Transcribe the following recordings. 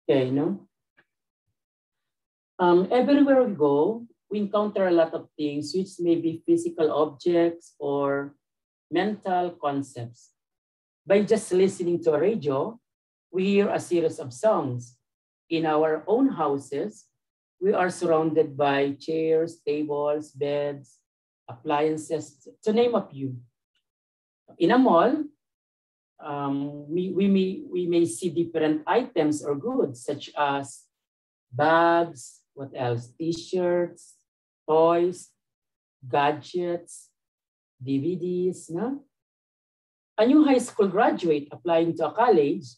Okay, no? Everywhere we go, we encounter a lot of things which may be physical objects or mental concepts. By just listening to a radio, we hear a series of songs. In our own houses, we are surrounded by chairs, tables, beds, appliances, to name a few. In a mall, we may see different items or goods such as bags, what else? T-shirts, toys, gadgets, DVDs, no? A new high school graduate applying to a college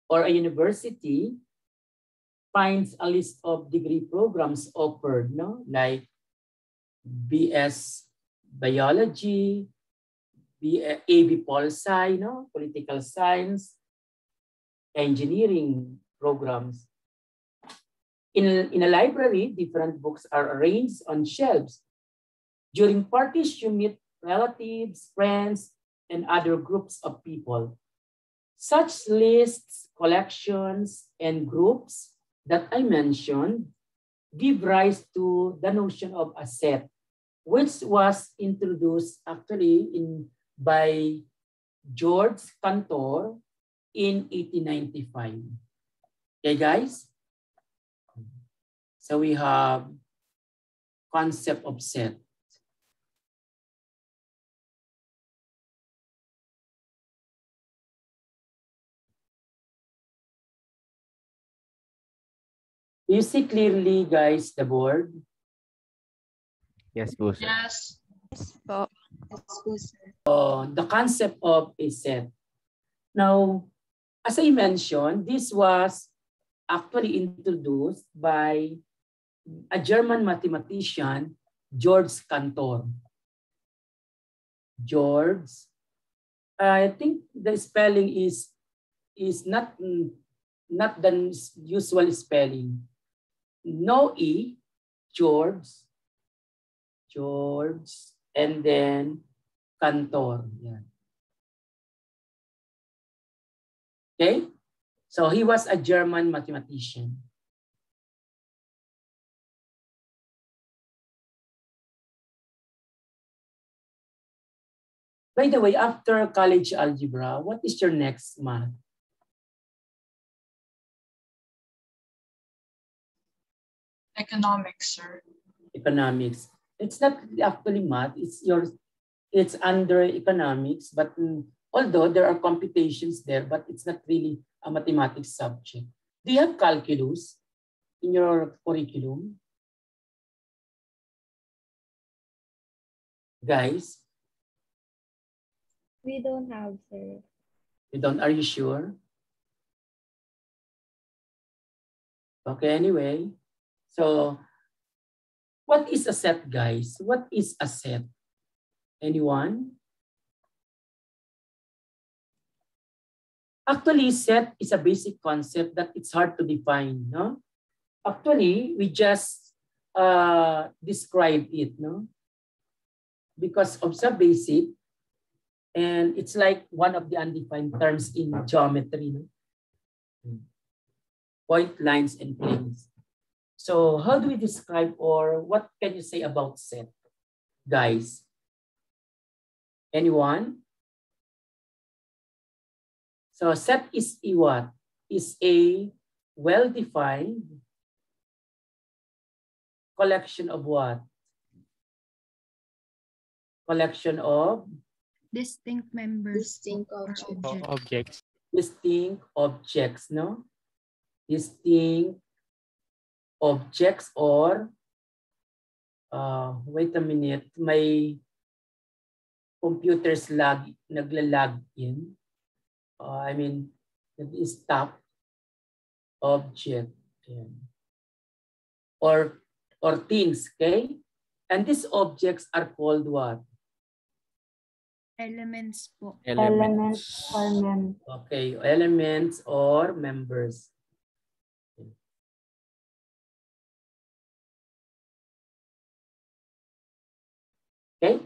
or a university finds a list of degree programs offered, no? Like BS Biology, AB Pol Sci, no? Political Science, engineering programs. In a library, different books are arranged on shelves. During parties, you meet relatives, friends, and other groups of people. Such lists, collections, and groups that I mentioned give rise to the notion of a set, which was introduced actually by George Cantor in 1895. Okay, guys? So we have concept of set. Do you see clearly, guys, the board? Yes, po, sir. Yes. Yes po. The concept of a set. Now, as I mentioned, this was actually introduced by a German mathematician, George Cantor. George, I think the spelling is not the usual spelling. No E, George, and then Cantor. Yeah. Okay, so he was a German mathematician. By the way, after college algebra, what is your next math? Economics, sir. Economics. It's not actually math. It's under economics, but although there are computations there, but it's not really a mathematics subject. Do you have calculus in your curriculum? Guys? We don't have, sir. You don't? Are you sure? Okay, anyway. So, what is a set, guys? What is a set? Anyone? Actually, set is a basic concept that it's hard to define, no? Actually, we just describe it, no? Because of the basic, and it's like one of the undefined terms in geometry, no? Point, lines, and planes. So how do we describe, or what can you say about set, guys? Anyone? So set is a what? Is a well-defined collection of what? Collection of Distinct members. Objects. distinct objects, no? Distinct objects, or wait a minute, may computers naglalag in. I mean, stop object. Yeah. Or things, okay? And these objects are called what? Elements po. Elements. or members. Okay, elements or members. Okay?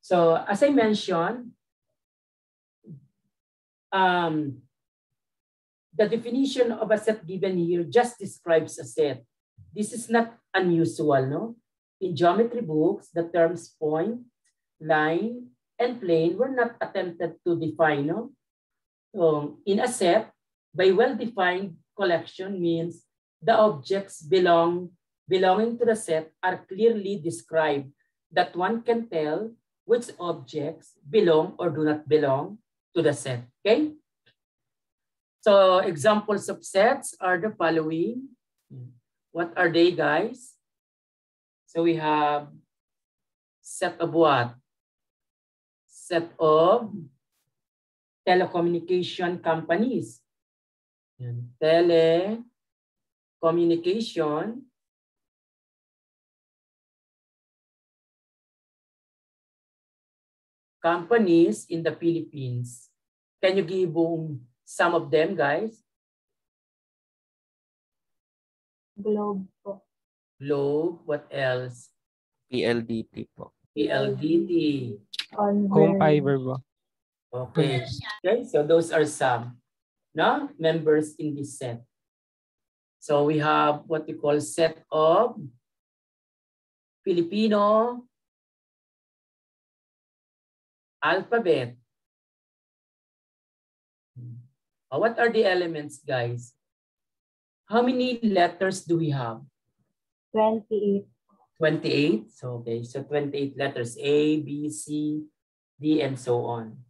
So as I mentioned, the definition of a set given here just describes a set. This is not unusual, no? In geometry books, the terms point, line, and plane were not attempted to define, no? So in a set, by well-defined collection means the objects belonging to the set are clearly described, that one can tell which objects belong or do not belong to the set, okay? So examples of sets are the following. What are they, guys? So we have set of what? Set of telecommunication companies. Telecommunication companies in the Philippines. Can you give some of them, guys? Globe po. Globe, what else? PLDT po. PLDT. Home fiber po. Okay. Okay, so those are some members in this set. So we have what we call set of Filipino alphabet. What are the elements, guys? How many letters do we have? 28. 28. So, okay. So 28 letters. A, B, C, D, and so on.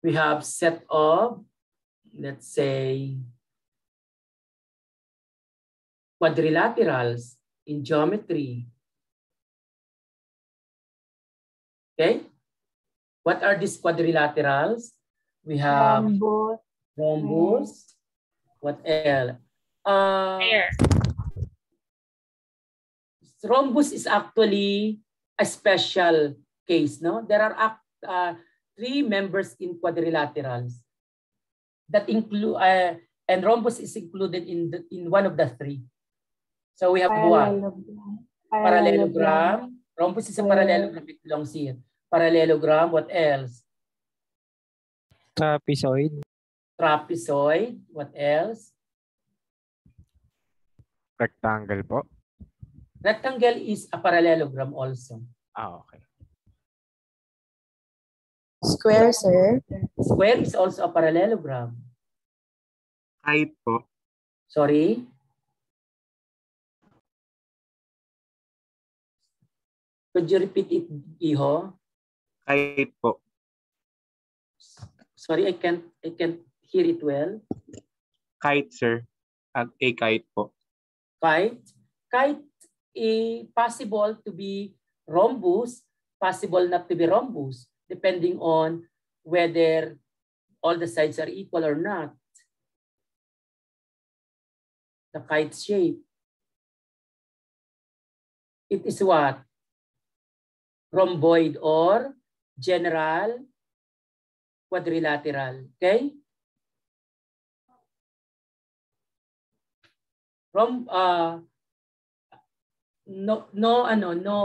We have set of, let's say, quadrilaterals in geometry. Okay. What are these quadrilaterals? We have rhombus. What else? Rhombus is actually a special case, no? There are 3 members in quadrilaterals that include, and rhombus is included in one of the 3. So we have what? Parallelogram. Rhombus is a parallelogram. It belongs here. Parallelogram. What else? Trapezoid. Trapezoid. What else? Rectangle po. Rectangle is a parallelogram also. Okay. Square, sir. Square is also a parallelogram. Kite po. Sorry? Could you repeat it, Iho? Kite po. Sorry, I can't hear it well. Kite, sir. A kite po. Kite. Kite is possible to be rhombus, possible not to be rhombus, depending on whether all the sides are equal or not. The kite shape. It is what? Rhomboid or general quadrilateral. Okay? No,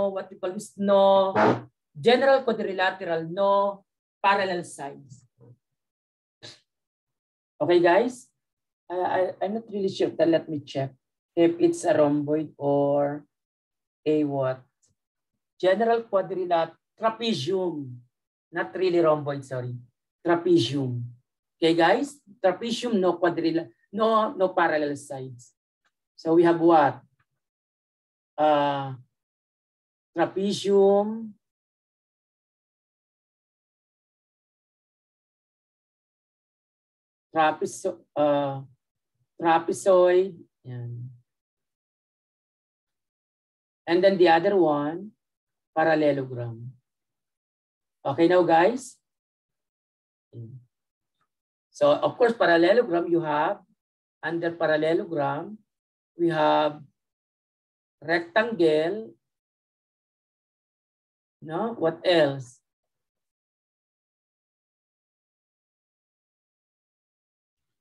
what we call this, no general quadrilateral, no parallel sides. Okay, guys? I'm not really sure, but let me check if it's a rhomboid or a what? General quadrilateral, trapezium. Not really rhomboid, sorry. Trapezium. Okay, guys? Trapezium, no quadrilateral, no parallel sides. So we have what? Trapezium, trapezoid, and then the other one, parallelogram. Okay now, guys? So, of course, parallelogram, you have, under parallelogram, we have rectangle. No? What else?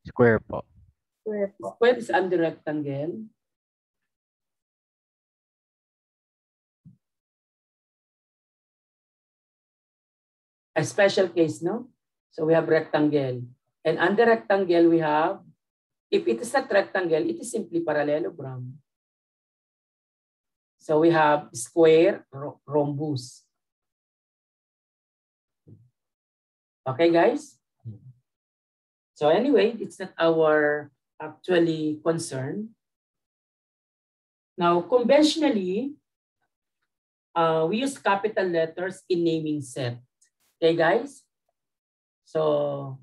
Square po. Square is under rectangle. A special case, no? So we have rectangle. And under rectangle, we have, if it is not rectangle, it is simply parallelogram. So we have square, rhombus. Okay, guys? So anyway, it's not our actually concern. Now, conventionally, we use capital letters in naming set. Okay, guys? So,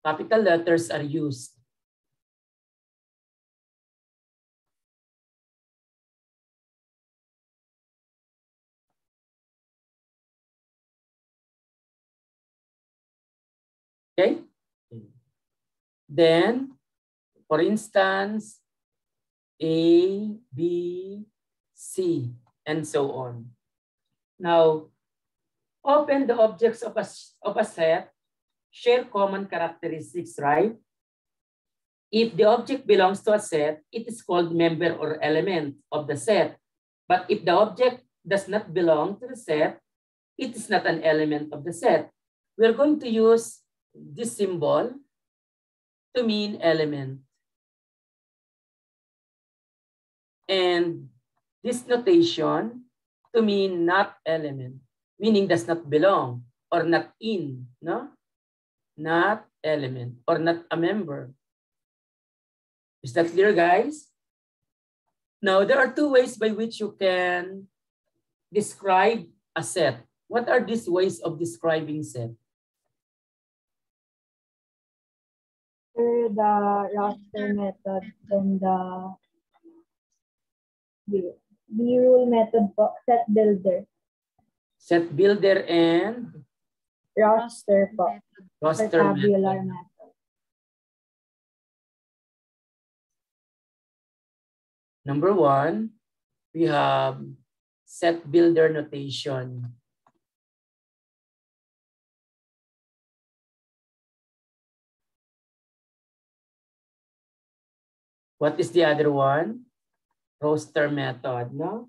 capital letters are used. Okay? Then, for instance, A, B, C, and so on. Now, often the objects of a set share common characteristics, right? If the object belongs to a set, it is called member or element of the set. But if the object does not belong to the set, it is not an element of the set. We're going to use this symbol to mean element. And this notation to mean not element, meaning does not belong or not in, no? Not element or not a member. Is that clear, guys? Now, there are two ways by which you can describe a set. What are these ways of describing set? The roster method and the rule method po, set builder. Set builder and Roster po. roster Tabular method. method. Number one, we have set builder notation. What is the other one? Roster method, no?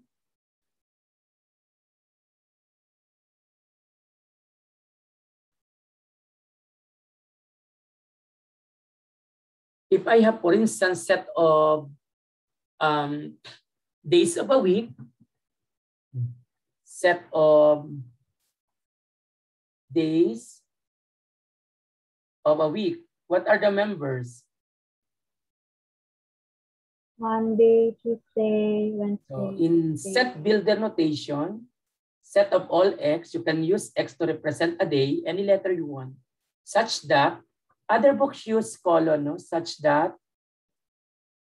If I have, for instance, set of days of a week, set of days of a week, what are the members? Monday, Tuesday, Wednesday. So in set builder notation, set of all X, you can use X to represent a day, any letter you want, such that other books use colon, no? Such that,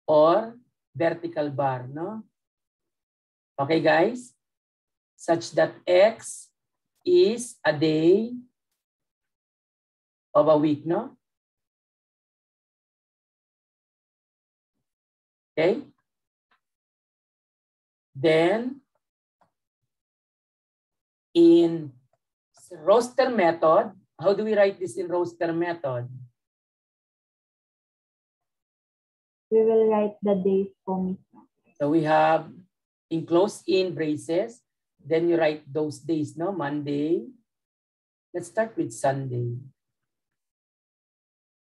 or vertical bar, no? Okay, guys? Such that X is a day of a week, no? Okay? Then, in roster method, how do we write this in roster method? We will write the days po mismo. So we have enclosed in braces, then you write those days, no? Monday. Let's start with Sunday.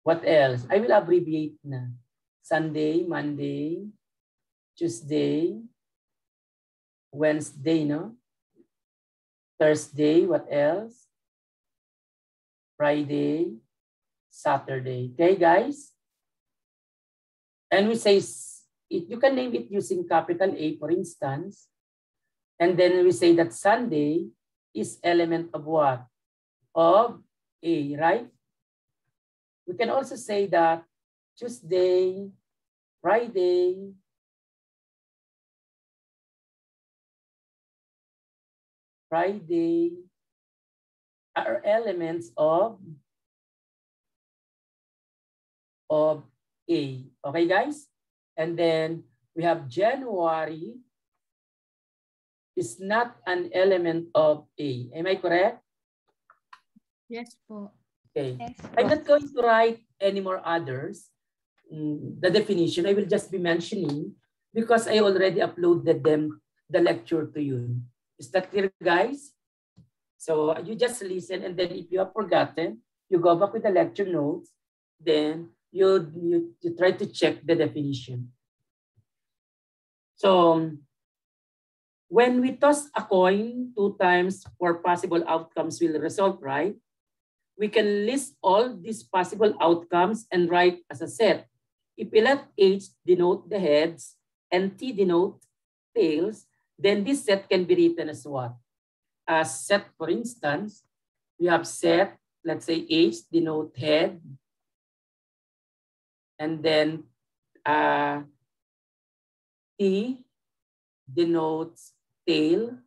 What else? I will abbreviate na. Sunday, Monday, Tuesday, Wednesday, no? Thursday, what else? Friday, Saturday. Okay, guys? And we say, you can name it using capital A, for instance. And then we say that Sunday is element of what? Of A, right? We can also say that Tuesday, Friday, are elements of A. Okay, guys? And then we have January is not an element of A. Am I correct? Yes po. Okay. Yes. I'm not going to write any more others. The definition, I will just be mentioning because I already uploaded the lecture to you. Is that clear, guys? So you just listen, and then if you have forgotten, you go back with the lecture notes. then you try to check the definition. So when we toss a coin 2 times, 4 possible outcomes will result, right? We can list all these possible outcomes and write as a set. If we let H denote the heads and T denote tails, then this set can be written as what? As set, for instance, we have set, let's say H denote head, and then T denotes tail.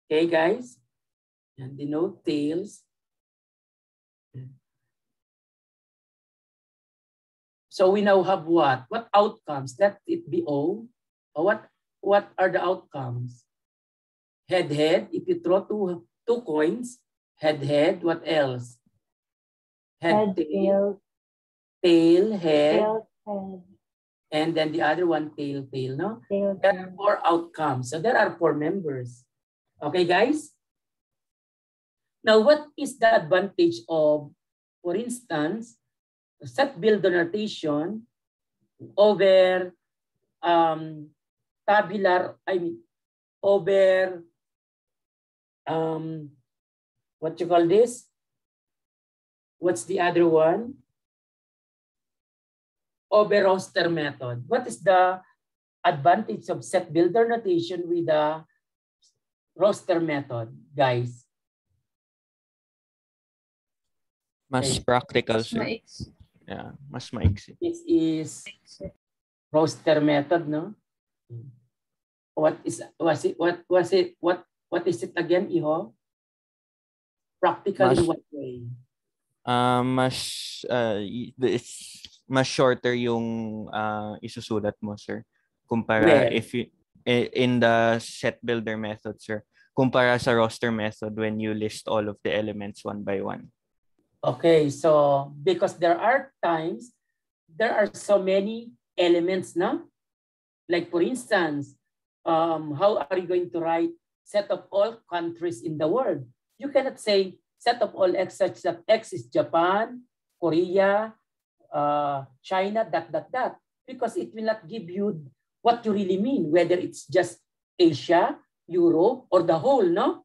Okay, guys? And denote tails. So we now have what? What outcomes? Let it be O. Or what are the outcomes? Head, head. If you throw two coins, head, head. What else? Head, tail. Tail, head. Tail, head. And then the other one, tail, tail, no? Tail, There are 4 outcomes. So there are 4 members. Okay, guys? Now, what is the advantage of, for instance, set builder notation over tabular, over, what you call this? What's the other one? Over roster method. What is the advantage of set builder notation with the roster method, guys? Mas Okay. practical, sir. Yeah, mas maiksi. This is roster method, no? What is it again, Iho? Practically Mas- what way? Mas shorter yung isusulat mo, sir. Kumpara Where? if you in the set builder method, sir. Kumpara sa roster method when you list all of the elements one by one. Okay, so because there are times there are so many elements, no? Like for instance, how are you going to write set of all countries in the world? You cannot say set of all X such that X is Japan, Korea, China, that, because it will not give you what you really mean, whether it's just Asia, Europe, or the whole, no?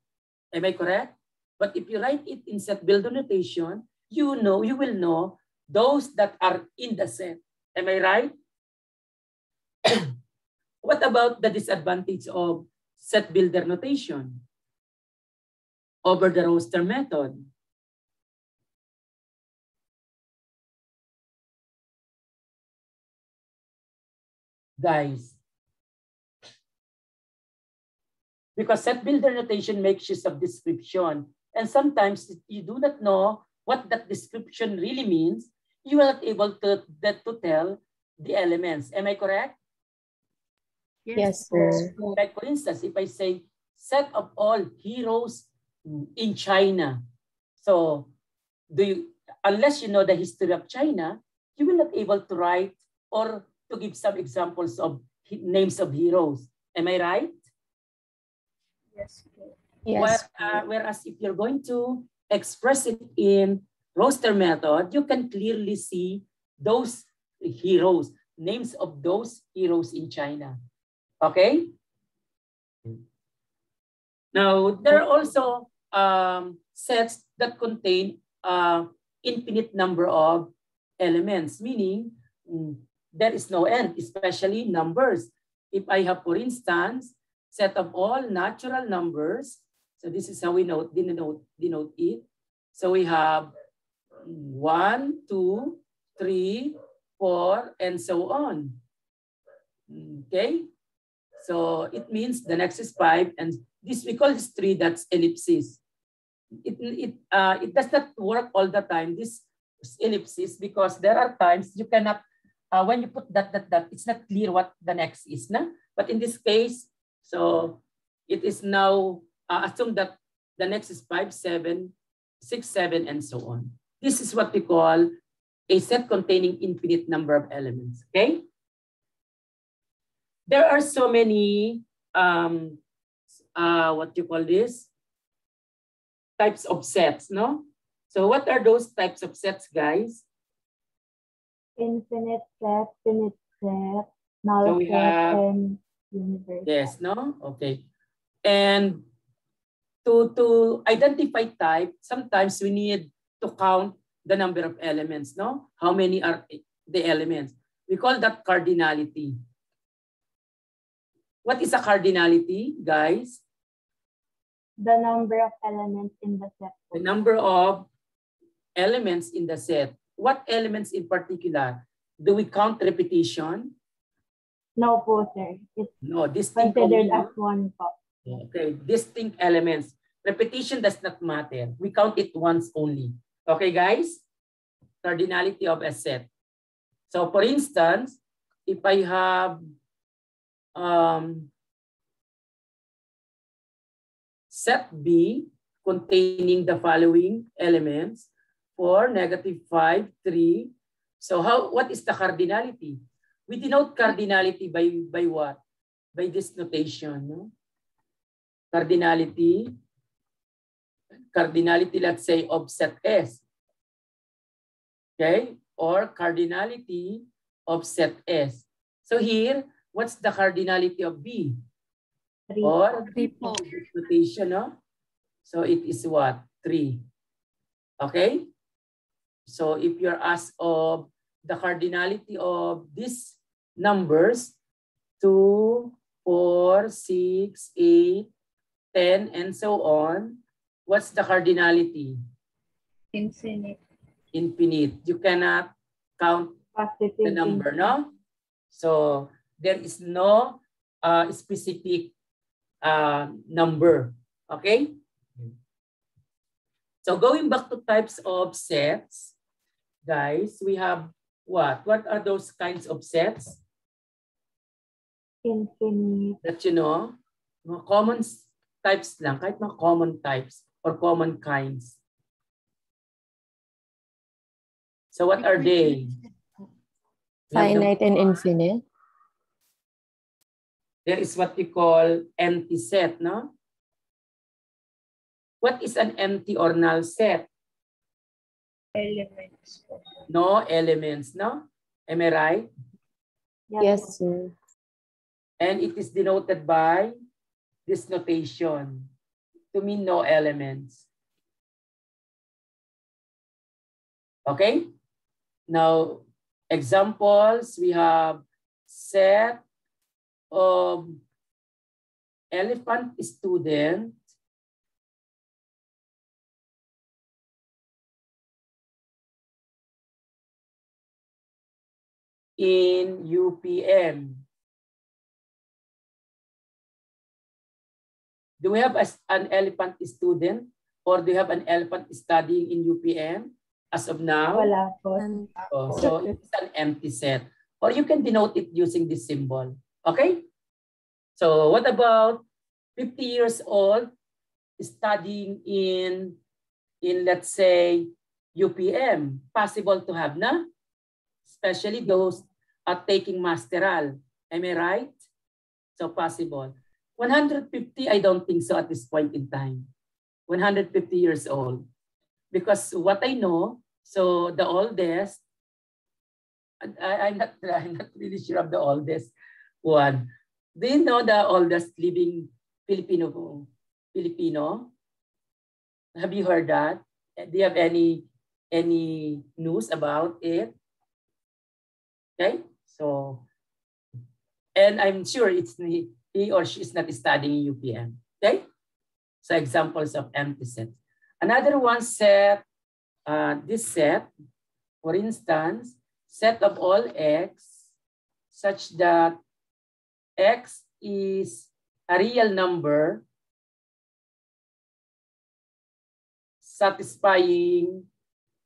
Am I correct? But if you write it in set builder notation, you will know those that are in the set. Am I right? What about the disadvantage of set builder notation over the roster method? Guys, because set builder notation makes use of description, and sometimes you do not know what that description really means. You are not able to tell the elements. Am I correct? Yes, sir. Like for instance, if I say set of all heroes in China, so unless you know the history of China, you will not able to write or to give some examples of names of heroes. Am I right? Yes. Yes. Whereas if you're going to express it in roster method, you can clearly see those heroes, names of those heroes in China. Okay? Now, there are also sets that contain infinite number of elements, meaning there is no end, especially numbers. If I have, for instance, set of all natural numbers, so this is how we denote it. So we have 1, 2, 3, 4, and so on. Okay? So it means the next is 5, and this we call this 3, that's ellipsis. It does not work all the time, this ellipsis, because there are times you cannot, when you put that, it's not clear what the next is. Na? But in this case, so it is now assumed that the next is 5, 7, 6, 7, and so on. This is what we call a set containing infinite number of elements. Okay? There are so many, what you call this? Types of sets, no? So what are those types of sets, guys? Infinite set, finite set, null So we set, have, and universal. yes, no? Okay. And to identify type, sometimes we need to count the number of elements, no? How many are the elements? We call that cardinality. What is a cardinality, guys? The number of elements in the set. The number of elements in the set. What elements in particular? Do we count repetition? No po, sir. It's No, distinct considered only, as one po. okay, distinct elements. Repetition does not matter. We count it once only. Okay, guys? Cardinality of a set. So for instance, if I have set B containing the following elements, 4, -5, 3. So what is the cardinality? We denote cardinality by what? By this notation, no? Cardinality, let's say, of set S. Okay? Or cardinality of set S. So here, what's the cardinality of B? 3 Or po. notation, no? So it is what? 3. Okay? So if you're asked of the cardinality of these numbers, 2, 4, 6, 8, 10, and so on, what's the cardinality? Infinite. Infinite. You cannot count positive the number, no? So there is no specific number. Okay? So going back to types of sets, guys, we have what? What are those kinds of sets infinite. that you know? Mga common types lang, kahit mga common types or common kinds. So what are they? Finite and infinite. There is what we call empty set, no? What is an empty or null set? Elements. No elements, no? Am I right? Yes, sir. And it is denoted by this notation to mean no elements. Okay? Now, examples, we have set of elephant student in UPM. Do we have an elephant student or do you have an elephant studying in UPM as of now? Wala po. Oh, so it's an empty set. Or you can denote it using this symbol. Okay? So what about 50 years old studying in let's say, UPM? Possible to have na? Especially those are taking masteral. Am I right? So possible. 150, I don't think so at this point in time. 150 years old. Because what I know, so the oldest, I'm not really sure of the oldest one. Do you know the oldest living Filipino? Have you heard that? Do you have any news about it? Okay, so, and I'm sure he or she is not studying in UPM. Okay, so examples of empty sets. Another one set, this set, for instance, set of all x such that x is a real number satisfying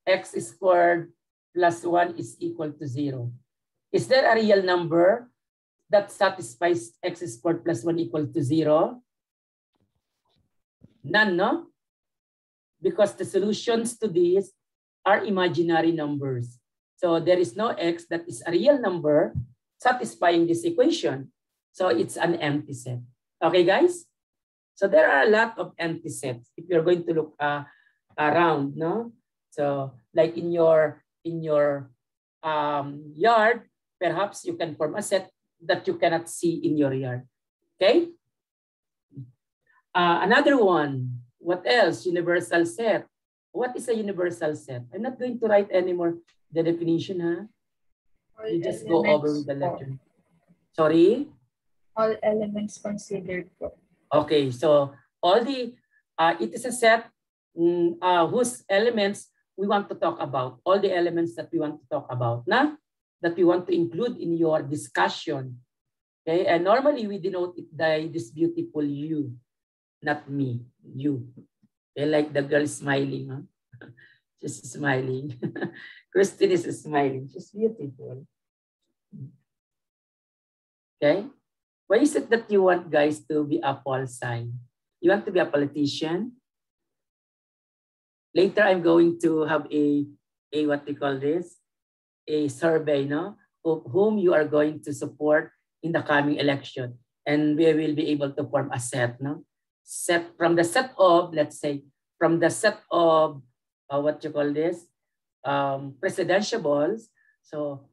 x squared plus 1 is equal to 0. Is there a real number that satisfies x squared plus 1 equal to 0? None, no? Because the solutions to this are imaginary numbers. So there is no x that is a real number satisfying this equation. So it's an empty set. Okay, guys? So there are a lot of empty sets if you're going to look around, no? So like in your yard, perhaps you can form a set that you cannot see in your yard. Okay? Another one. What else? Universal set. What is a universal set? I'm not going to write anymore the definition, huh? You just go over with the lecture. Sorry? All elements considered po. Okay, so all the, it is a set whose elements we want to talk about. All the elements that we want to talk about, that we want to include in your discussion. Okay, and normally we denote it by this beautiful you, not me, you. Okay, like the girl smiling, huh? She's smiling. Christine is smiling. She's beautiful. Okay. Why is it that you want guys to be a pol sci? You want to be a politician? Later, I'm going to have a what we call this, a survey, no, of whom you are going to support in the coming election, and we will be able to form a set, no, set from the set of, let's say, from the set of what you call this, presidentiables. So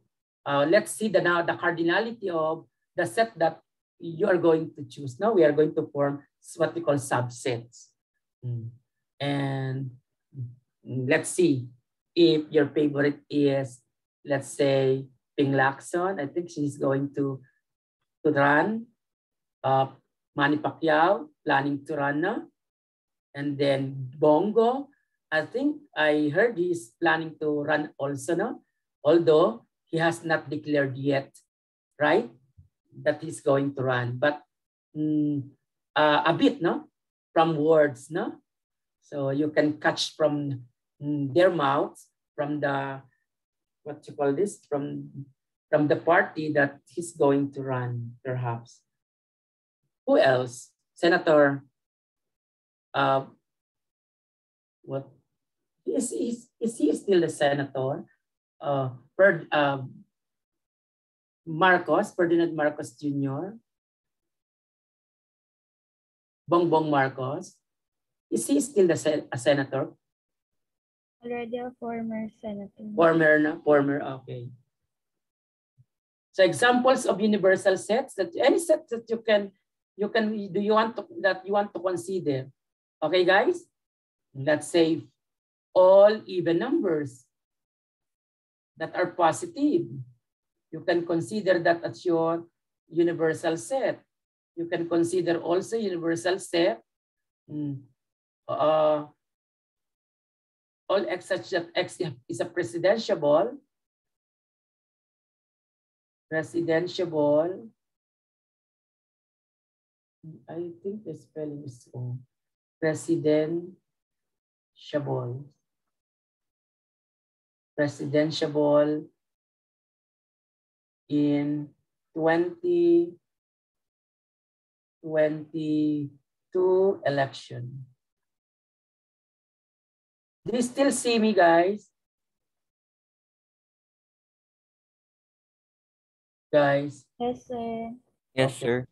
let's see the cardinality of the set that you are going to choose. Now we are going to form what we call subsets. And let's see if your favorite is, let's say, Ping Lacson. I think she's going to run. Manny Pacquiao planning to run now. And then Bongo, I think I heard he's planning to run also now, although he has not declared yet, right, that he's going to run. But a bit, no, from words, no? So you can catch from their mouths, from the, what you call this, from the party that he's going to run, perhaps. Who else? Senator, what? Is he still the senator? Marcos, Ferdinand Marcos Jr., Bongbong Marcos. Is he still a senator? Already a former senator. Former, okay. So examples of universal sets, that any set that you want to consider. Okay, guys? Let's say all even numbers that are positive. You can consider that as your universal set. You can consider also universal set all x such that x is a presidentiable. I think the spelling is wrong. Presidentiable in 2022 election. Do you still see me, guys? Guys? Yes, sir. Yes, Okay. sir.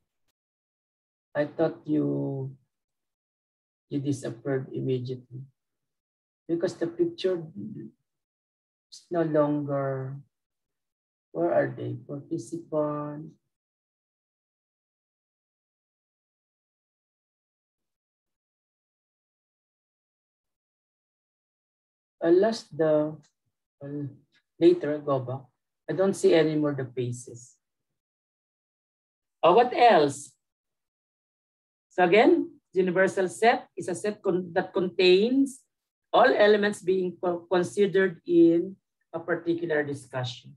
I thought you disappeared immediately because the picture is no longer. Where are they? Participants. I lost the, later go back. I don't see anymore the faces. What else? So again, universal set is a set that contains all elements being considered in a particular discussion.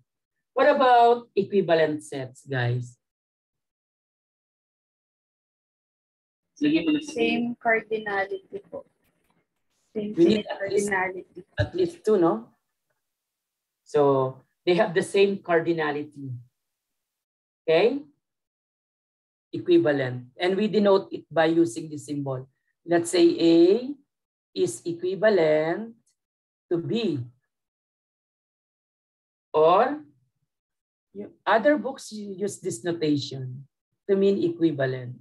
What about equivalent sets, guys? Same cardinality po. Same cardinality. At least two, no? So they have the same cardinality. Okay? Equivalent. And we denote it by using this symbol. Let's say A is equivalent to B. Or other books use this notation to mean equivalent.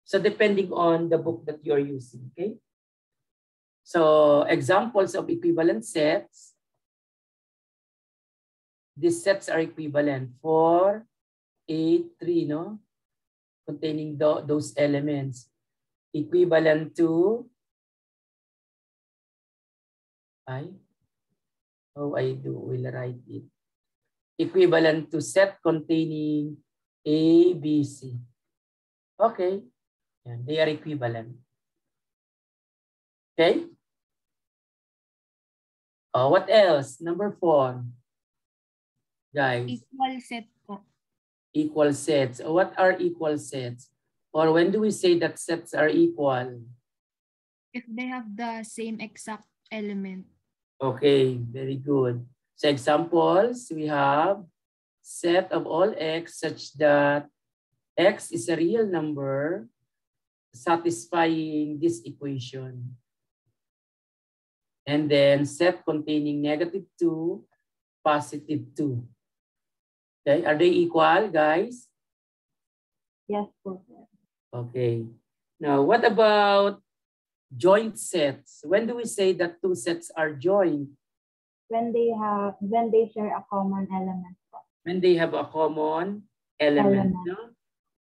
So depending on the book that you're using, okay? So examples of equivalent sets these sets are equivalent. 4, 8, 3, no? Containing those elements. Equivalent to, will write it. Equivalent to set containing A, B, C. Okay. Yeah, they are equivalent. Okay. What else? Number 4. Guys. Equal set po. Equal sets. What are equal sets? Or when do we say that sets are equal? If they have the same exact element. Okay, very good. So examples, we have set of all x such that x is a real number satisfying this equation. And then set containing -2, +2. Okay, are they equal, guys? Yes po, sir. Okay. Now, what about joint sets? When do we say that two sets are joined? When they share a common element po. When they have a common element. No?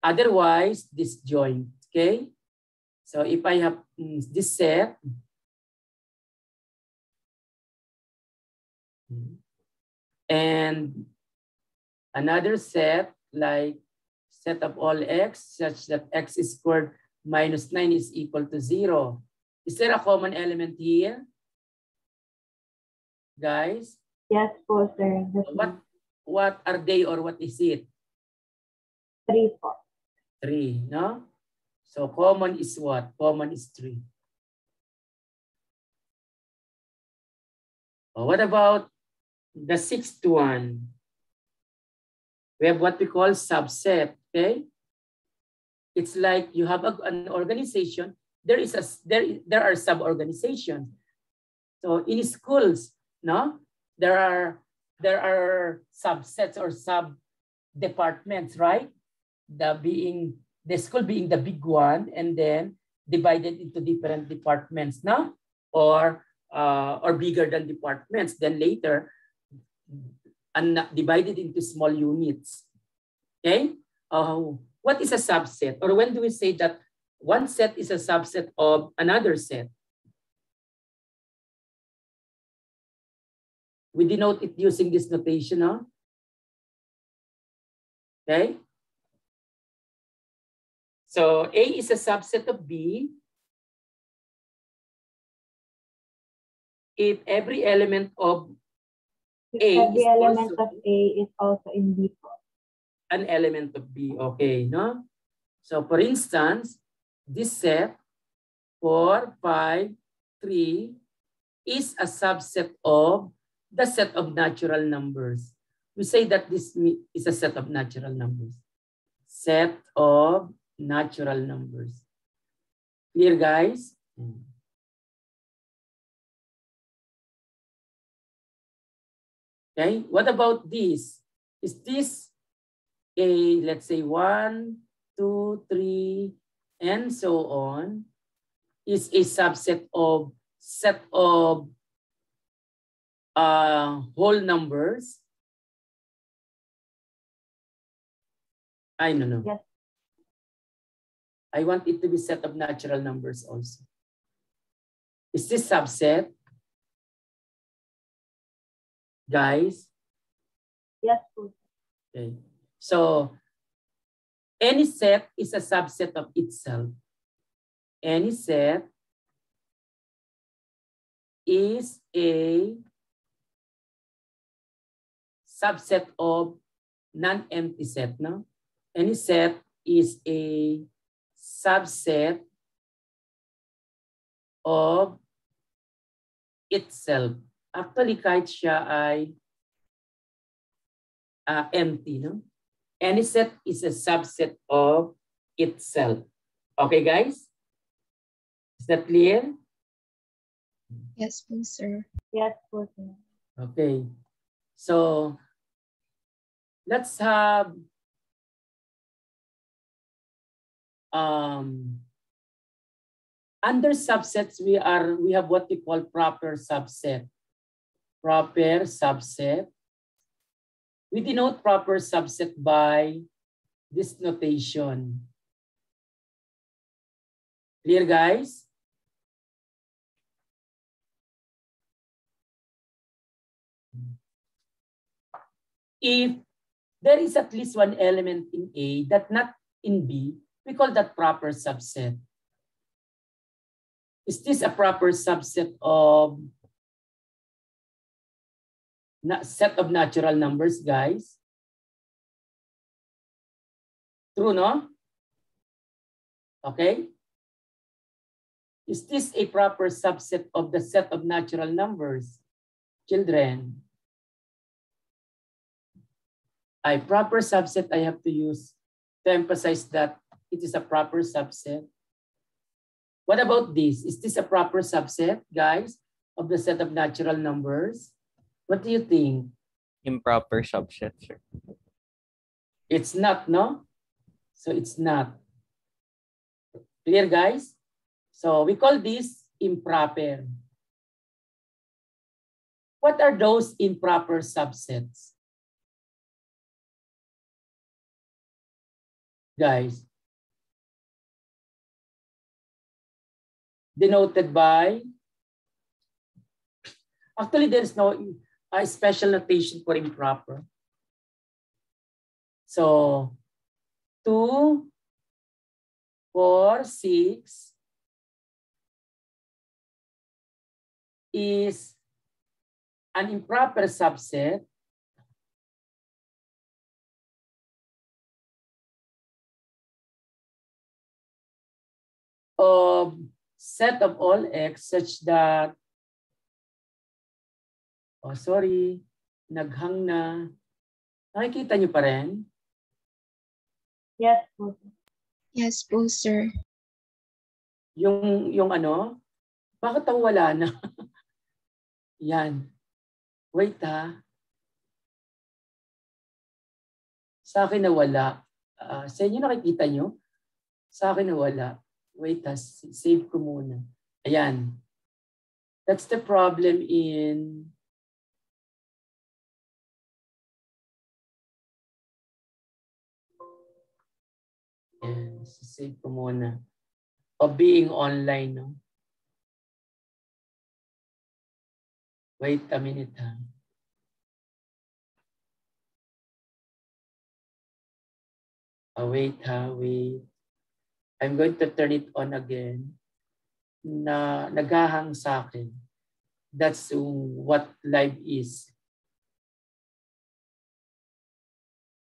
Otherwise, disjoint. Okay? So if I have this set, and another set like set of all x such that x squared minus 9 is equal to 0. Is there a common element here? Guys? Yes po, sir. What are they or what is it? 3 po. 3, no? So common is what? Common is 3. What about the 6th one? We have what we call subset, okay? It's like you have an organization. There are sub-organizations. So in schools, no, there are subsets or sub-departments, right? The school being the big one, and then divided into different departments, no, or bigger than departments. Then later, divided into small units. Okay? What is a subset? Or when do we say that one set is a subset of another set? We denote it using this notation, no? Okay? So A is a subset of B if every element of Every element of A is also in B po. An element of B, okay, no? So for instance, this set 4, 5, 3 is a subset of the set of natural numbers. We say that this is a set of natural numbers. Set of natural numbers. Clear, guys? Okay, what about this? Is this a, let's say 1, 2, 3, and so on, is a subset of set of whole numbers? I don't know. Yes. I want it to be set of natural numbers also. Is this subset? Guys? Yes po. Okay. So, any set is a subset of itself. Any set is a subset of non-empty set, no? Any set is a subset of itself. Actually, kahit siya ay empty, no? Any set is a subset of itself. Okay, guys? Is that clear? Yes, please, sir. Yes po, sir. Okay. So, let's have under subsets we have what we call proper subset. Proper subset. We denote proper subset by this notation. Clear, guys? If there is at least one element in A that not in B, we call that proper subset. Is this a proper subset of set of natural numbers, guys? True, no? Okay. Is this a proper subset of the set of natural numbers, children? A proper subset, I have to use to emphasize that it is a proper subset. What about this? Is this a proper subset, guys, of the set of natural numbers? What do you think? Improper subset, sir. It's not, no? So it's not. Clear, guys? So we call this improper. What are those improper subsets? Guys, denoted by, actually there's no special notation for improper. So 2, 4, 6 is an improper subset of set of all x such that, oh sorry, naghang na. Nakikita niyo pa rin? Yes po. Yes po, sir. Yung ano? Bakit ang wala na? Yan. Wait ha. Sa akin na wala. Sa inyo nakikita nyo? Sa akin na wala. Wait ha. Save ko muna. Ayan. That's the problem in Ayan. Save ko muna. Of being online, no? Wait a minute, ha? Wait, ha? Wait. I'm going to turn it on again. Naghahang sa akin. That's what live is.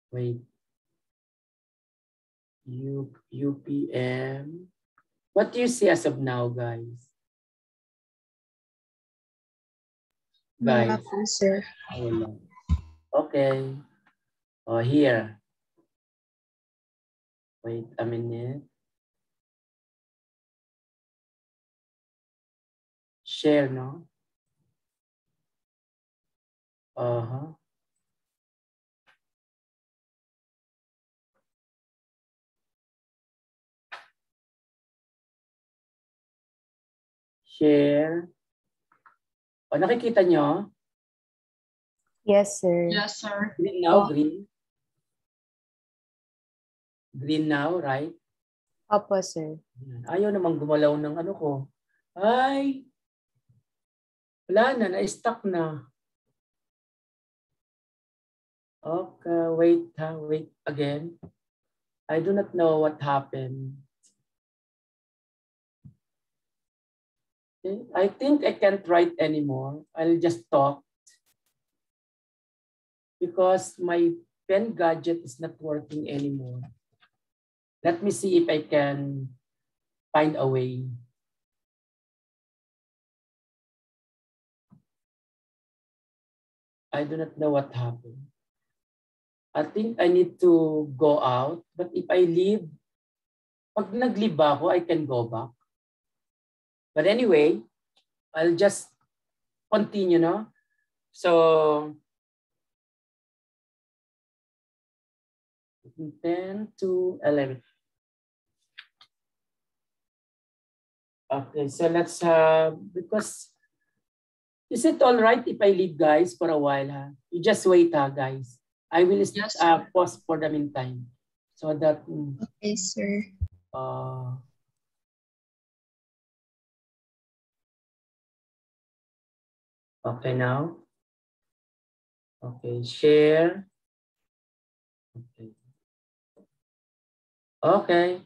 Wait. UPM. What do you see as of now, guys? Wala po, sir. Okay. Oh, here. Wait a minute. Share, no? Uh-huh. Share. O, nakikita nyo? Yes, sir. Yes, sir. Green now, green. Green now, right? Opo, sir. Ayaw namang gumalaw ng ano ko. Ay! Wala na, na-stuck na. Okay, wait ha, wait again. I do not know what happened. Okay. I think I can't write anymore. I'll just talk. Because my pen gadget is not working anymore. Let me see if I can find a way. I do not know what happened. I think I need to go out. But if I leave, pag nag-leave ako, I can go back. But anyway, I'll just continue, no? So, 10 to 11. Okay, so let's because is it all right if I leave, guys, for a while? Ha? You just wait, ha, guys. I will Yes, sir. pause for the meantime. So that, Okay, sir. okay now. Okay, share. Okay. Okay.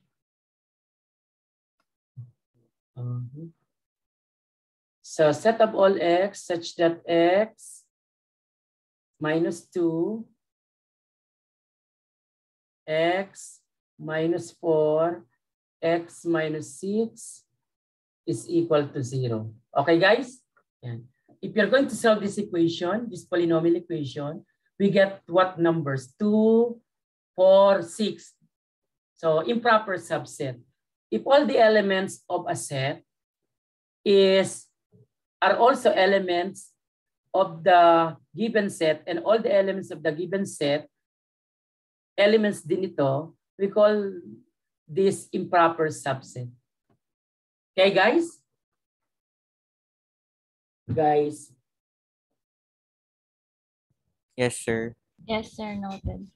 So set up all x such that x minus 2, x minus 4, x minus 6 is equal to 0. Okay, guys? Yan. If you're going to solve this equation, this polynomial equation, we get what numbers? 2, 4, 6. So improper subset. If all the elements of a set are also elements of the given set, and all the elements of the given set, elements din ito, we call this improper subset. Okay, guys? Guys. Yes, sir. Yes, sir. Noted.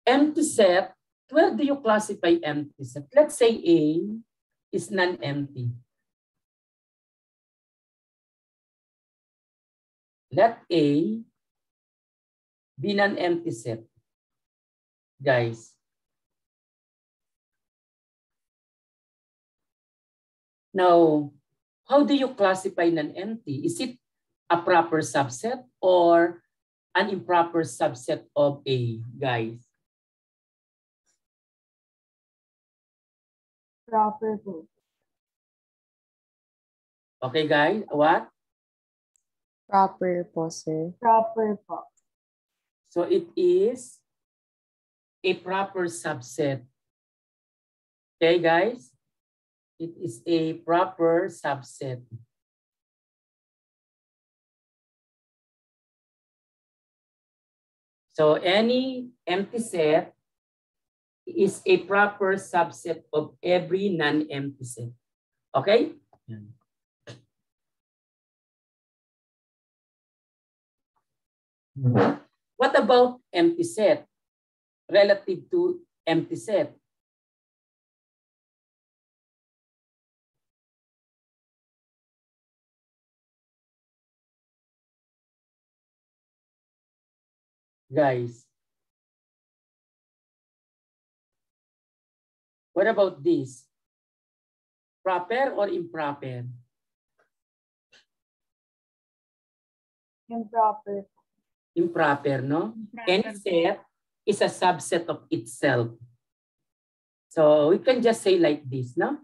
Empty set, where do you classify empty set? Let's say A is non-empty. Let A be non-empty set. Guys. Now, how do you classify non-empty? Is it a proper subset or an improper subset of A, guys? Proper po. Okay, guys, what? Proper po, sir. Proper po. So it is a proper subset. Okay, guys? It is a proper subset. So any empty set is a proper subset of every non-empty set. Okay? What about empty set relative to empty set? Guys, what about this? Proper or improper? Improper. Improper, no? Any set is a subset of itself. So we can just say like this, no?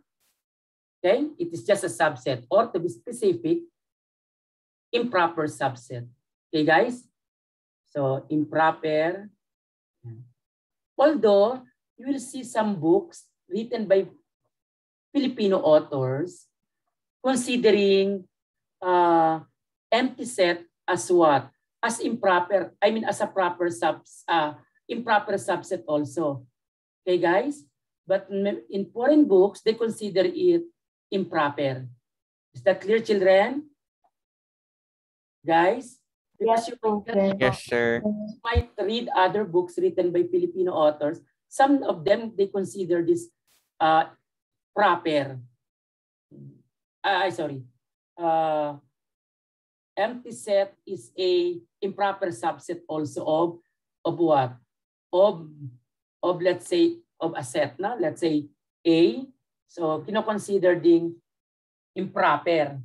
Okay, it is just a subset, or to be specific, improper subset. Okay, guys? So improper. Although you will see some books written by Filipino authors considering empty set as what? As improper. I mean, as a proper improper subset also. Okay, guys? But in foreign books, they consider it improper. Is that clear, children? Guys? Yes, po, sir. Yes, sir. You might read other books written by Filipino authors. Some of them, they consider this proper. Empty set is a improper subset also of what? Of let's say, of a set, no? Let's say A. So, kino-consider ding improper.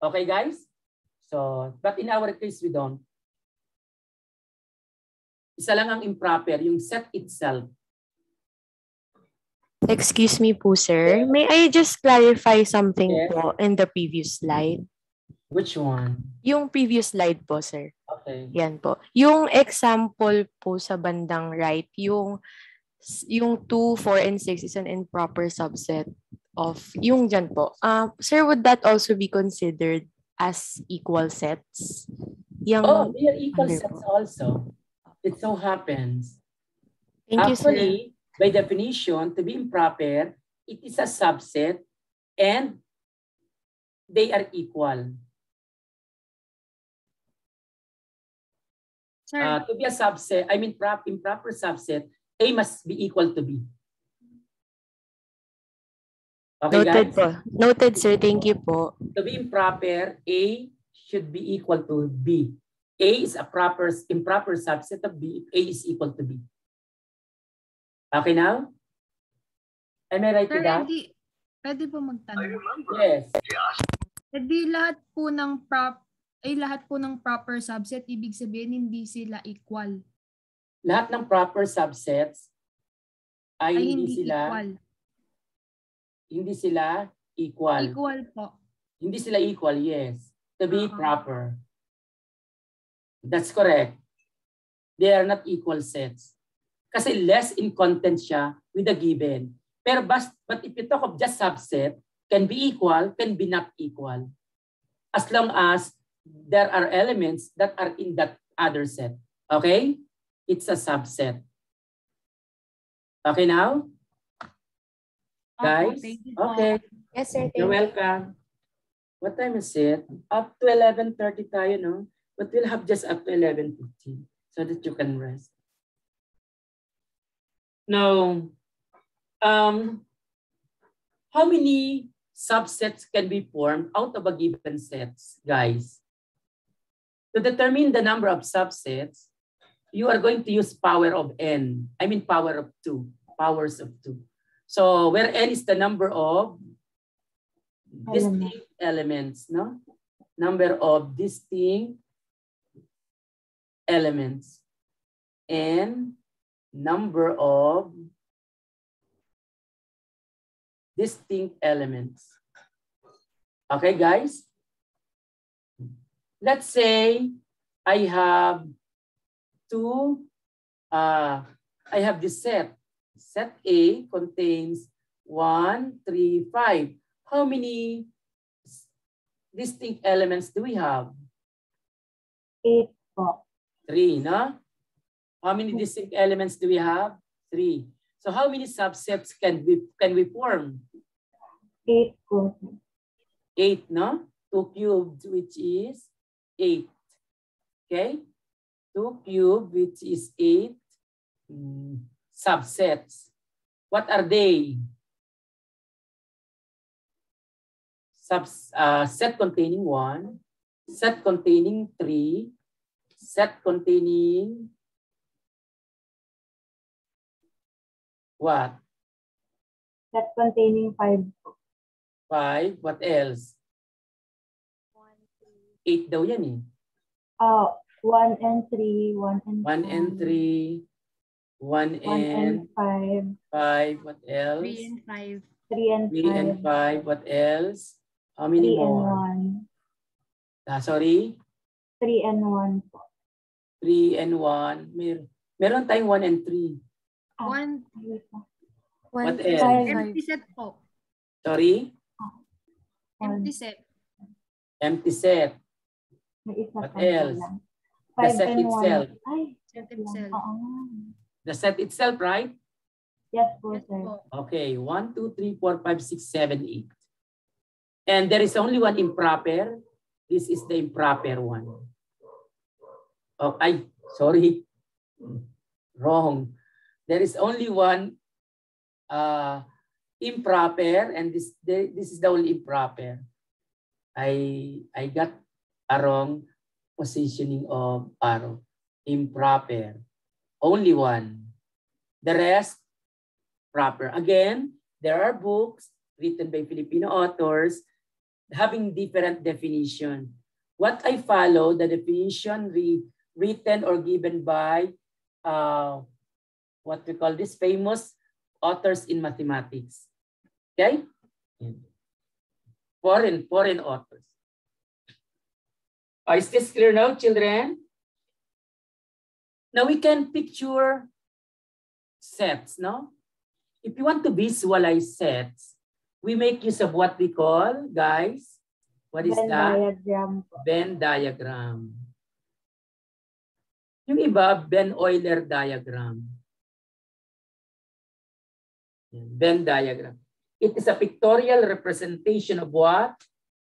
Okay, guys? So, but in our case, we don't. Isa lang ang improper, yung set itself. Excuse me po, sir. May I just clarify something Yes. po in the previous slide? Which one? Yung previous slide po, sir. Okay. Yan po. Yung example po sa bandang right, yung 2, 4, and 6 is an improper subset of yung dyan po. Sir, would that also be considered as equal sets? Yung, Oh, they are equal ano sets po? also. It so happens. Thank you, sir. Actually, by definition, to be improper, it is a subset and they are equal. Sir, To be a subset, I mean improper subset, A must be equal to B. Okay, Noted guys? po. Noted, sir. Thank you po. To be improper, A should be equal to B. A is a improper subset of B if A is equal to B. Okay now? Am I right sir, with that? pwede po magtanong. Yes. Lahat po ng proper subset, ibig sabihin hindi sila equal. Lahat ng proper subsets ay hindi sila equal. Hindi sila equal. Equal po. Hindi sila equal, yes. To be proper. That's correct. They are not equal sets. Kasi less in content siya with a given. Pero but if you talk of just subset, can be equal, can be not equal. As long as there are elements that are in that other set. Okay? It's a subset. Okay now? Guys? Thank you po. Okay. Yes, sir. You're welcome. What time is it? Up to 11:30 tayo, no? But we'll have just up to 11:15 so that you can rest. Now, how many subsets can be formed out of a given set, guys? To determine the number of subsets, you are going to use power of n. I mean power of 2. Powers of 2. So where n is the number of distinct elements, no? Number of distinct elements and number of distinct elements. Okay, guys? Let's say I have I have this set. Set A contains 1, 3, 5. How many distinct elements do we have? 8 po. 3, no? How many distinct elements do we have? 3. So how many subsets can we form? 8 po. 8, no? 2 cubed, which is 8. Okay? 2 cubed, which is 8 subsets. What are they? Set containing 1, set containing 3, set containing what? Set containing 5 po. 5. What else? 8 daw yan eh. 1 and 3, 1 and 1 and 3, 1 and 5, 5. What else? 3 and 5. 3 and 3 and 5. What else? How many 3 and more? 1. Sorry? 3 and 1 po. 3 and 1. Meron tayong 1 and 3. 1 What 1, else? 5. empty set po. Sorry? Empty set. Empty set. May isa What pa else? lang. The 5 set and 1. itself. Ay, Set itself. oo. The set itself, right? Yes po, Yes sir. po. Okay. 1, 2, 3, 4, 5, 6, 7, 8. And there is only one improper. This is the improper one. Oh, sorry. Wrong. There is only one improper, and this is the only improper. I got a wrong positioning of arrow. Improper. Only one. The rest, proper. Again, there are books written by Filipino authors having different definition. What I follow, the definition written or given by what we call this famous authors in mathematics. Okay? Foreign authors. Is this clear now, children? Now we can picture sets, no? If you want to visualize sets, we make use of what we call, guys, what is Venn that? diagram po. Venn diagram. Yung iba, Venn Euler diagram. Venn diagram. It is a pictorial representation of what?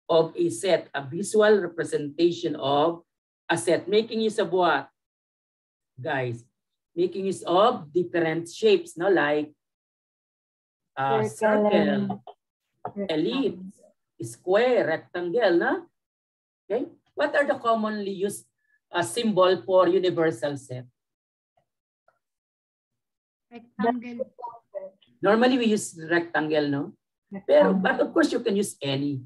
Of a set, a visual representation of a set. Making use of what? Guys, making use of different shapes, no? Like circle, ellipse, square, rectangle, no? Okay. What are the commonly used symbol for universal set? Rectangle. Normally we use rectangle, no? But of course you can use any.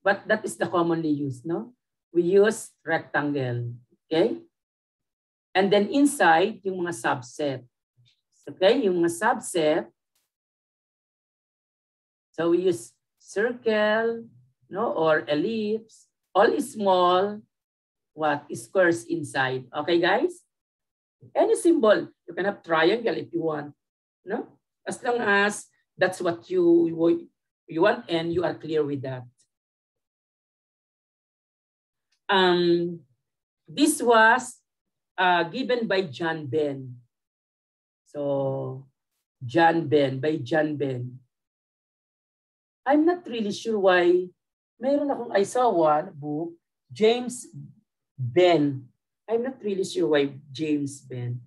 But that is the commonly used, no? We use rectangle, okay? And then inside, yung mga subset. Okay, yung mga subset. So we use circle, no, or ellipse. All is small, what? Squares inside. Okay, guys? Any symbol. You can have triangle if you want, no? As long as that's what you want and you are clear with that. This was given by John Benn. So, by John Benn. I'm not really sure why. I saw one book, James Benn. I'm not really sure why James Benn.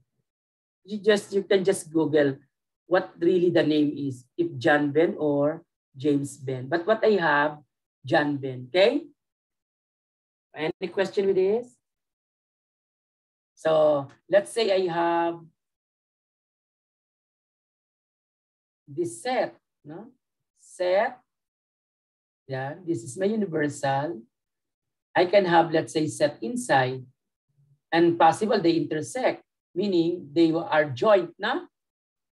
You can just Google what really the name is, if John Benn or James Benn. But what I have, John Benn, okay? Any question with this? So let's say I have this set, no? Set, yeah, this is my universal. I can have, let's say, set inside, and possible they intersect, meaning they are joint, no?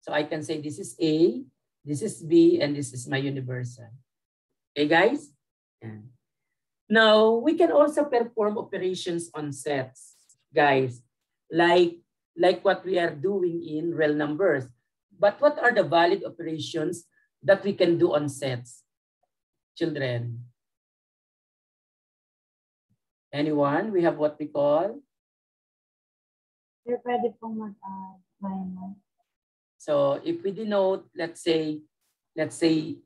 So I can say this is A, this is B, and this is my universal. Okay, guys? Yeah. Now, we can also perform operations on sets, guys, like what we are doing in real numbers. But what are the valid operations that we can do on sets, children? Anyone? We have what we call? Sir, pwede pong mag-add minus. So if we denote, let's say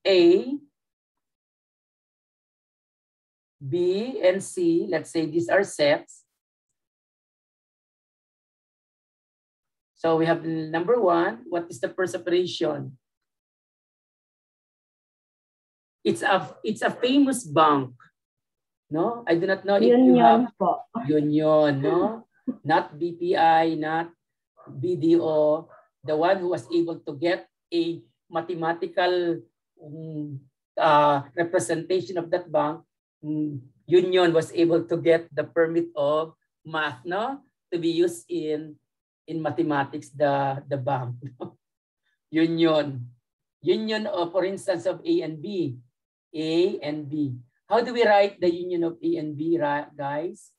A, B, and C, let's say these are sets. So we have number one. What is the first operation? It's a famous bank. No, I do not know if you have Union, no, not BPI, not BDO. The one who was able to get a mathematical representation of that bank, Union was able to get the permit of math, no, to be used in mathematics, the bank. Union, for instance, of A and B. How do we write the union of A and B, guys?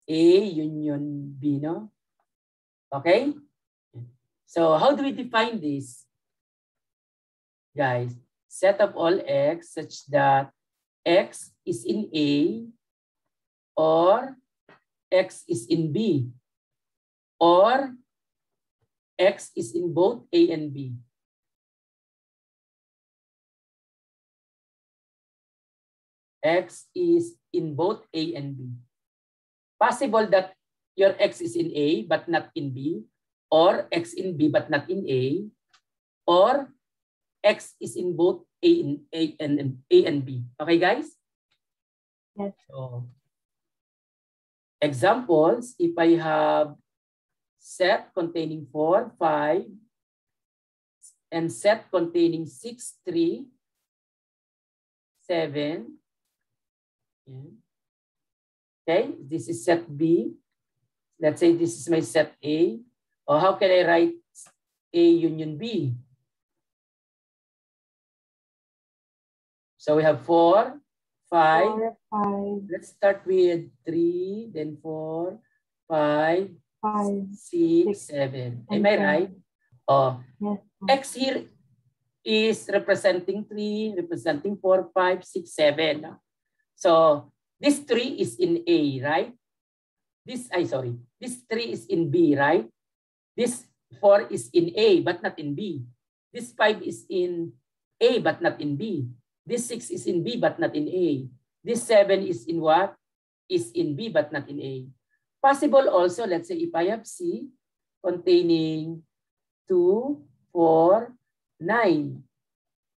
A union B, no? Okay? So how do we define this? Guys, set of all x such that x is in A or x is in B or x is in both A and B. X is in both A and B. Possible that your x is in A but not in B, or x in B but not in A, or x is in both A and B. Okay, guys? Yes. So, examples, if I have set containing 4, 5, and set containing 6, 3, 7. Okay, this is set B. Let's say this is my set A. Or how can I write A union B? So we have 4, 5. 5. Let's start with 3, then 4, 5, 6, 7. Am I right? Oh, Yes. X here is representing 3, representing 4, 5, 6, 7. So this 3 is in A, right? This 3 is in B, right? This 4 is in A, but not in B. This 5 is in A but not in B. This 6 is in B but not in A. This 7 is in what? Is in B but not in A. Possible also, let's say if I have C containing 2, 4, 9.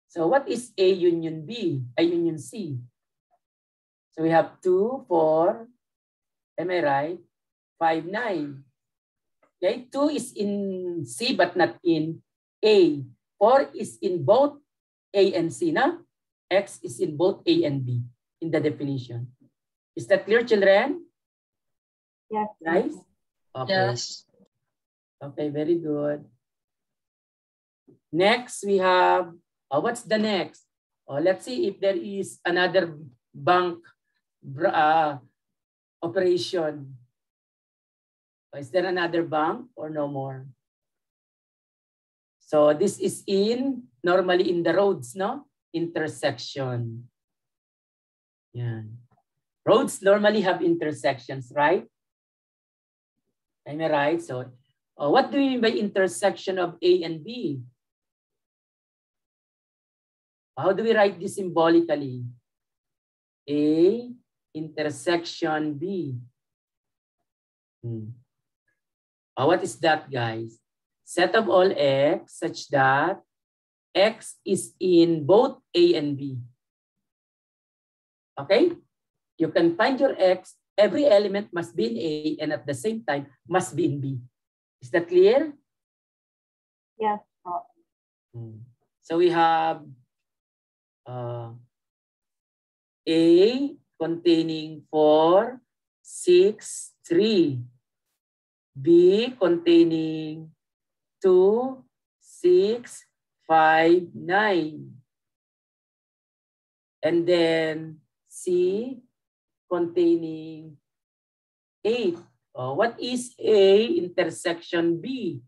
So what is A union B? A union C? So we have 2, 4, am I right? 5, 9. Okay, 2 is in C but not in A. 4 is in both A and C, na? X is in both A and B in the definition. Is that clear, children? Yes. Nice? Okay. Yes. Okay, very good. Next, we have, what's the next? Let's see if there is another bank operation. Is there another bank or no more? So this is normally in the roads, no? Intersection. Yeah. Roads normally have intersections, right? Am I right? So what do you mean by intersection of A and B? How do we write this symbolically? A intersection B. What is that, guys? Set of all X such that X is in both A and B. Okay? You can find your X. Every element must be in A and at the same time must be in B. Is that clear? Yes. So we have A containing 4, 6, 3. B containing 2, 6, 5, 9. And then C containing 8. What is A intersection B?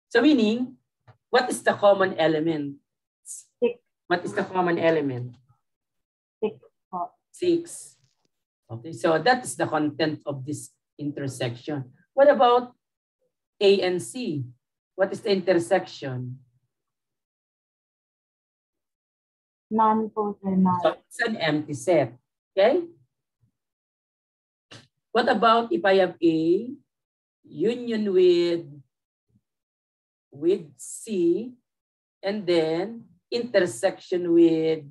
So meaning, what is the common element? 6. What is the common element? 6. 6. Okay, so that is the content of this intersection. What about A and C? What is the intersection? None po, sir. None. So it's an empty set. Okay? What about if I have A union with C and then intersection with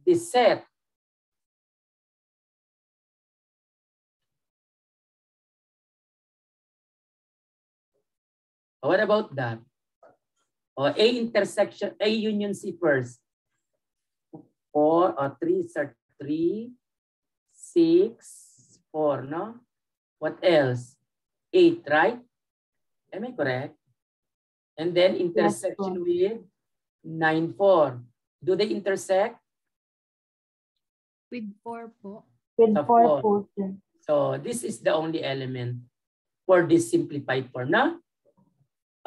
this set? What about that? A intersection, A union C first. 4 or 3, start 3, 6, 4, no? What else? 8, right? Am I correct? And then intersection with 9, 4. Do they intersect? With 4 po. With Sa 4 4. po, sir. So this is the only element for this simplified form, no?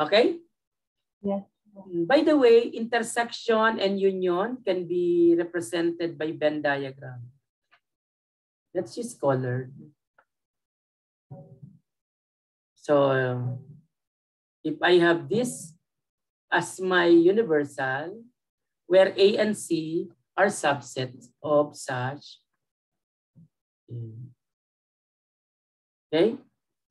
Okay? Yes. By the way, intersection and union can be represented by Venn diagram. Let's use colored. So if I have this as my universal, where A and C are subsets of such. Okay?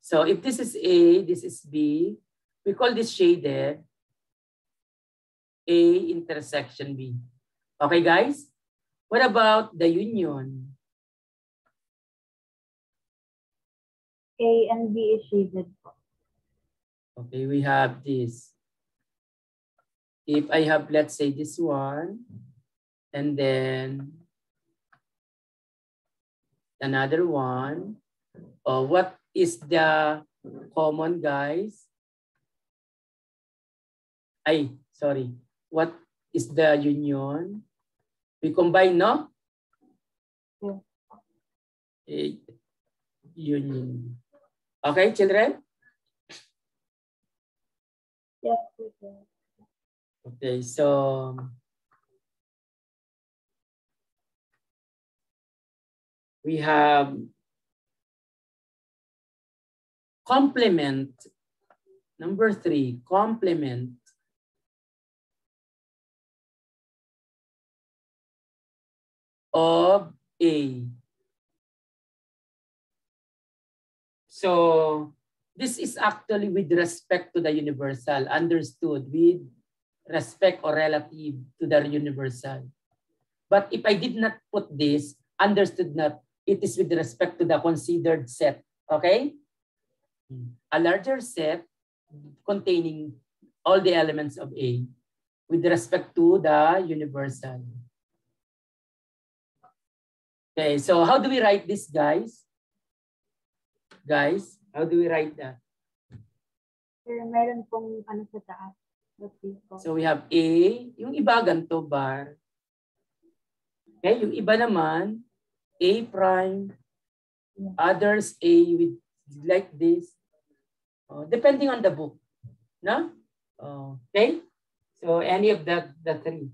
So if this is A, this is B, we call this shaded A intersection B. Okay, guys? What about the union? A and B is shaded po. Okay, we have this. If I have, let's say, this one, and then another one, what is the common, guys? Sorry. What is the union? We combine, no? Yeah. Union. Okay, children? Yes, sir. Okay, so we have complement. Number 3, complement. of A. So this is actually with respect to the universal, understood with respect or relative to the universal. But if I did not put this, understood not, it is with respect to the considered set. Okay? A larger set containing all the elements of A with respect to the universal. Okay, so how do we write this, guys? Guys, how do we write that? Sir, meron pong ano sa taas. So we have A, yung iba ganito, bar. Okay, yung iba naman, A prime, others A with like this. Depending on the book. No? Okay? So any of the three.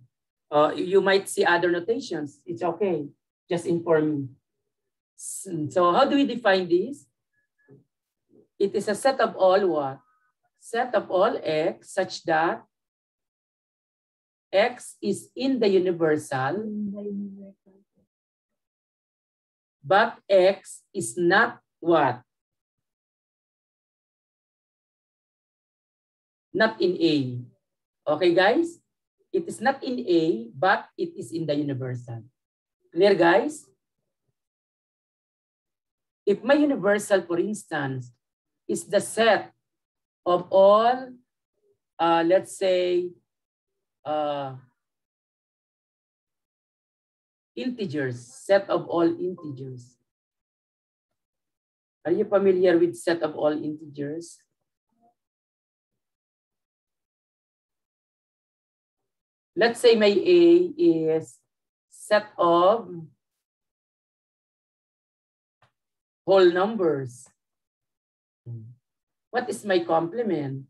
You might see other notations. It's okay. Just inform me. So how do we define this? It is a set of all what? Set of all X such that X is in the universal, but X is not what? Not in A. Okay, guys? It is not in A, but it is in the universal. Clear, guys? If my universal, for instance, is the set of all, let's say, integers, set of all integers. Are you familiar with set of all integers? Let's say my A is set of whole numbers. What is my complement?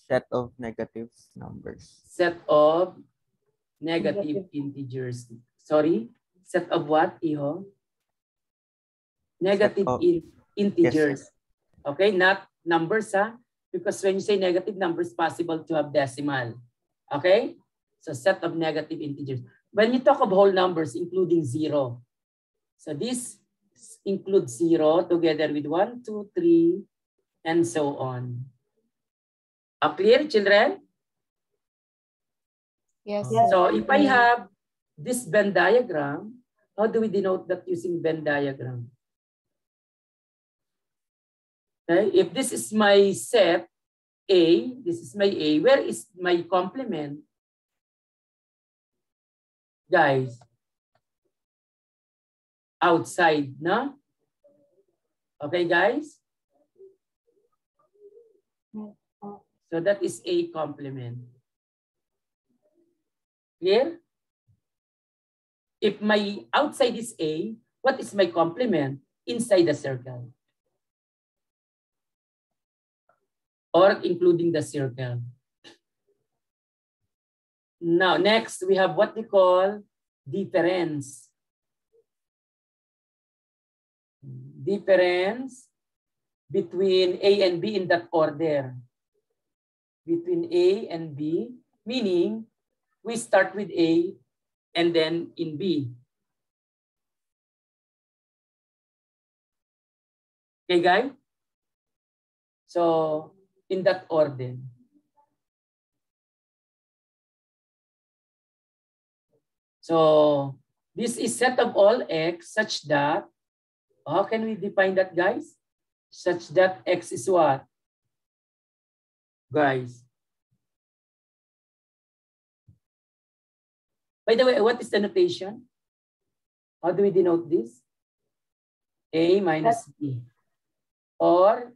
Set of negative numbers. Set of negative integers. Sorry, set of what, Iho? Negative integers. Yes, okay, not numbers, huh? Because when you say negative numbers, possible to have decimal. Okay? So set of negative integers. When you talk of whole numbers, including zero. So this includes zero together with 1, 2, 3, and so on. Clear, children? Yes. So if I have this Venn diagram, how do we denote that using Venn diagram? Okay, if this is my set A, this is my A, where is my complement? Guys, outside, no? Okay, guys? So that is A complement. Clear? If my outside is A, what is my complement? Inside the circle. Or including the circle. Now, next, we have what we call difference. Difference between A and B in that order. Between A and B, meaning we start with A and then in B. Okay, guys? So, in that order. So, this is set of all X such that, how can we define that, guys? Such that X is what? Guys. By the way, what is the notation? How do we denote this? A minus B. Or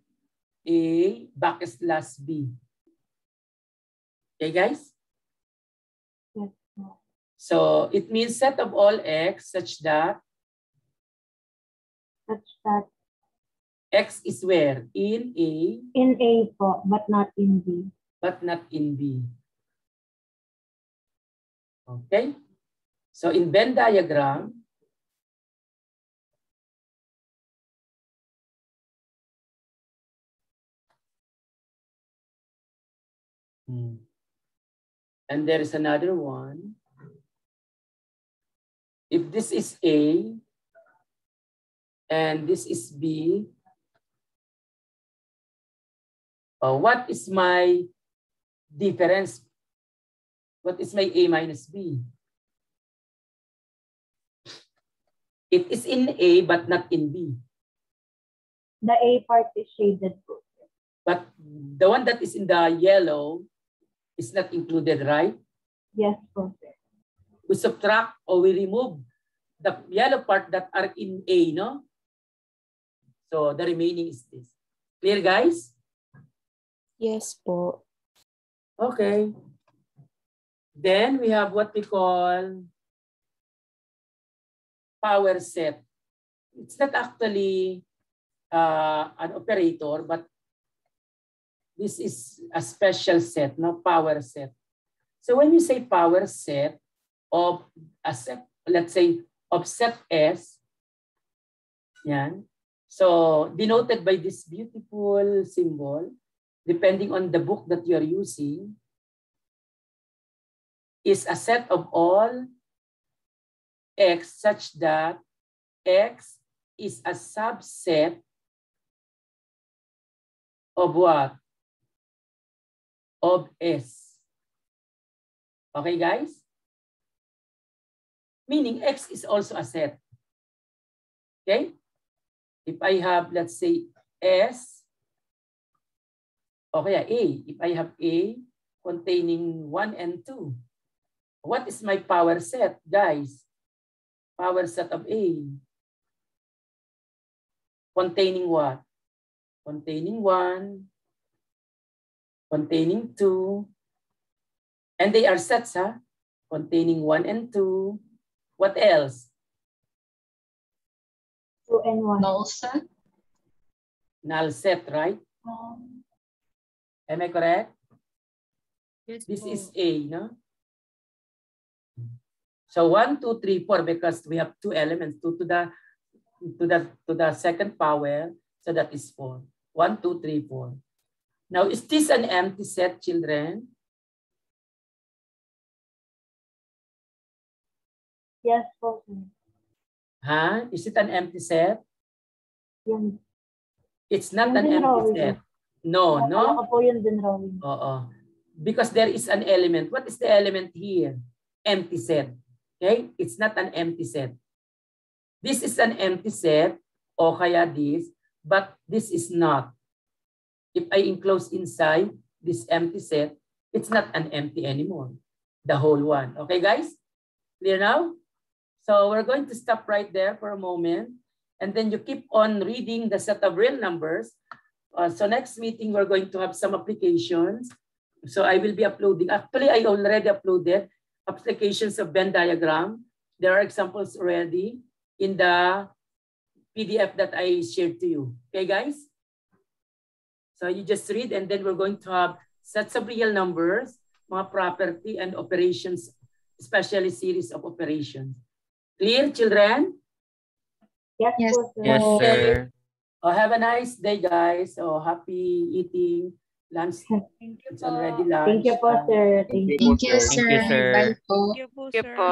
A backslash B. Okay, guys? Yes. So it means set of all X such that X is where? In A. In A po, but not in B. But not in B. Okay? So in Venn diagram, and there is another one. if this is A and this is B, what is my difference? What is my A minus B? It is in A but not in B. The A part is shaded po. But the one that is in the yellow is not included, right? Yes po, sir. We subtract or we remove the yellow part that are in A, no? So the remaining is this. Clear, guys? Yes po. Okay. Then we have what we call power set. It's not actually an operator, but this is a special set, no? Power set. So when you say power set of a set, let's say of set S, yan. So denoted by this beautiful symbol, depending on the book that you're using, is a set of all X such that X is a subset of what? Of S. Okay, guys? Meaning X is also a set. Okay? If I have, let's say, S, okay, A. If I have A containing 1 and 2, what is my power set, guys? Power set of A. Containing what? Containing 1, containing 2, and they are sets, huh? Containing 1 and 2. What else? 2 and 1. Null set. Null set, right? Am I correct? Yes This po. is A, no? So 1, 2, 3, 4, because we have 2 elements, 2 to the second power, so that is 4. 1, 2, 3, 4. Now, is this an empty set, children? Yes po, sir. Huh? Is it an empty set? Yan. It's not Yung an empty drawing. set. No, Alam no? ko po yung drawing. Oo. Because there is an element. What is the element here? Empty set. Okay? It's not an empty set. This is an empty set, o kaya this, but this is not. If I enclose inside this empty set, it's not an empty anymore. The whole one. Okay, guys? Clear now? So we're going to stop right there for a moment. And then you keep on reading the set of real numbers. So next meeting, we're going to have some applications. So I will be uploading. Actually, I already uploaded applications of Venn diagram. There are examples already in the PDF that I shared to you. Okay, guys? So you just read, and then we're going to have sets of real numbers, mga property and operations, especially series of operations. Clear, children? Yes, Yes. po, sir. Yes, sir. Oh, have a nice day, guys. Oh, happy eating lunch. Thank you It's po. already lunch. Thank you po, sir. Thank you. Thank you, Thank you, sir. sir. Bye po. Thank you po, Sige sir. po.